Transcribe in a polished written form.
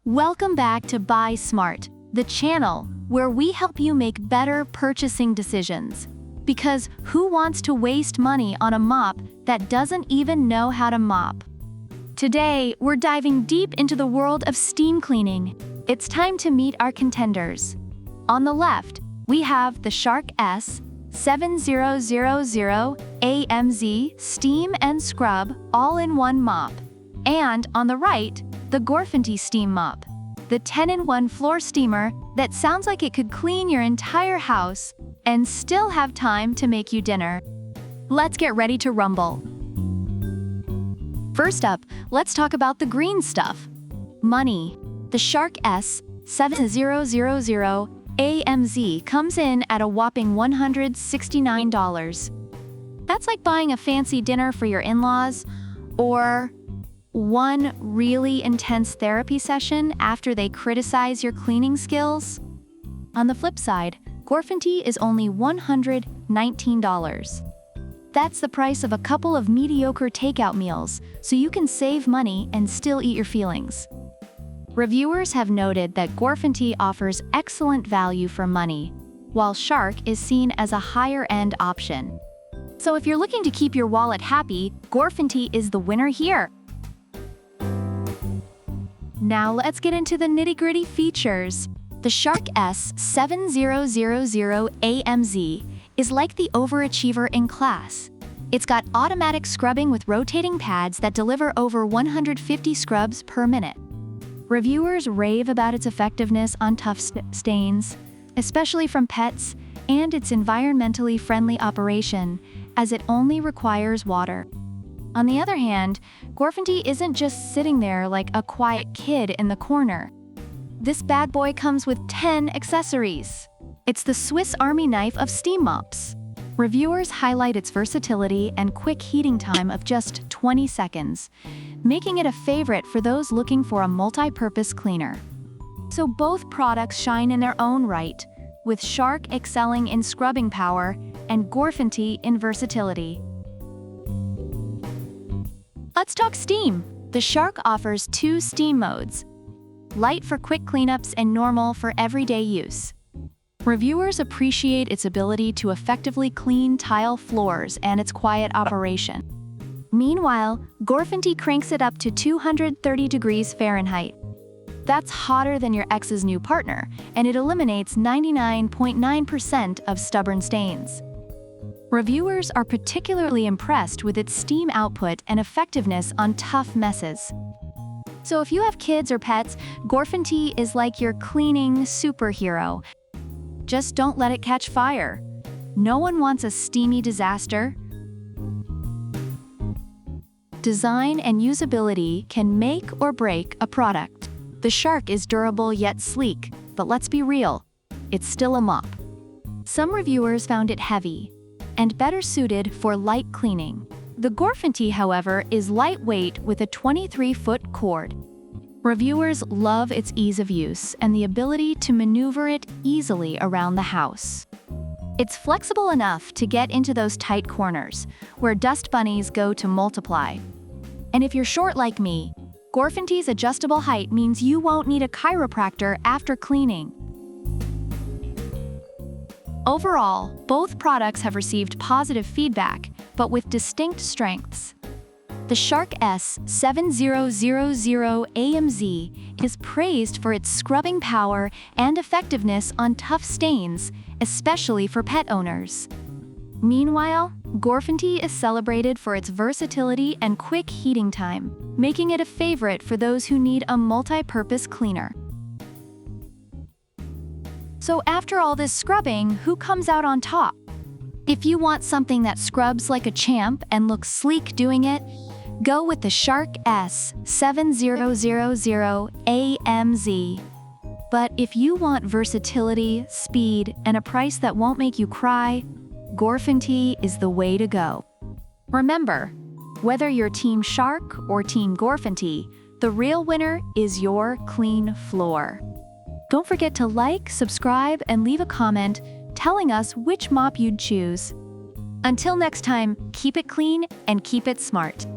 Welcome back to Buy Smart, the channel where we help you make better purchasing decisions. Because who wants to waste money on a mop that doesn't even know how to mop? Today, we're diving deep into the world of steam cleaning. It's time to meet our contenders. On the left, we have the Shark S7000AMZ Steam and Scrub All-in-One Mop. And on the right, the GorFanty Steam Mop, the 10-in-1 floor steamer that sounds like it could clean your entire house and still have time to make you dinner. Let's get ready to rumble. First up, let's talk about the green stuff. Money. The Shark S7000AMZ comes in at a whopping $169. That's like buying a fancy dinner for your in-laws, or one really intense therapy session after they criticize your cleaning skills. On the flip side, GorFanty is only $119. That's the price of a couple of mediocre takeout meals, so you can save money and still eat your feelings. Reviewers have noted that GorFanty offers excellent value for money, while Shark is seen as a higher-end option. So if you're looking to keep your wallet happy, GorFanty is the winner here. Now let's get into the nitty-gritty features. The Shark S7000AMZ is like the overachiever in class. It's got automatic scrubbing with rotating pads that deliver over 150 scrubs per minute. Reviewers rave about its effectiveness on tough stains, especially from pets, and its environmentally friendly operation, as it only requires water. On the other hand, GorFanty isn't just sitting there like a quiet kid in the corner. This bad boy comes with 10 accessories. It's the Swiss Army knife of steam mops. Reviewers highlight its versatility and quick heating time of just 20 seconds, making it a favorite for those looking for a multi-purpose cleaner. So both products shine in their own right, with Shark excelling in scrubbing power and GorFanty in versatility. Let's talk steam. The Shark offers two steam modes: light for quick cleanups and normal for everyday use. Reviewers appreciate its ability to effectively clean tile floors and its quiet operation. Meanwhile, GorFanty cranks it up to 230 degrees Fahrenheit. That's hotter than your ex's new partner, and it eliminates 99.9% of stubborn stains. Reviewers are particularly impressed with its steam output and effectiveness on tough messes. So if you have kids or pets, GorFanty is like your cleaning superhero. Just don't let it catch fire. No one wants a steamy disaster. Design and usability can make or break a product. The Shark is durable yet sleek, but let's be real, it's still a mop. Some reviewers found it heavy and better suited for light cleaning. The GorFanty, however, is lightweight with a 23-foot cord. Reviewers love its ease of use and the ability to maneuver it easily around the house. It's flexible enough to get into those tight corners, where dust bunnies go to multiply. And if you're short like me, GorFanty's adjustable height means you won't need a chiropractor after cleaning. Overall, both products have received positive feedback, but with distinct strengths. The Shark S7000AMZ is praised for its scrubbing power and effectiveness on tough stains, especially for pet owners. Meanwhile, GorFanty is celebrated for its versatility and quick heating time, making it a favorite for those who need a multi-purpose cleaner. So after all this scrubbing, who comes out on top? If you want something that scrubs like a champ and looks sleek doing it, go with the Shark S7000AMZ. But if you want versatility, speed, and a price that won't make you cry, GorFanty is the way to go. Remember, whether you're Team Shark or Team GorFanty, the real winner is your clean floor. Don't forget to like, subscribe, and leave a comment telling us which mop you'd choose. Until next time, keep it clean and keep it smart.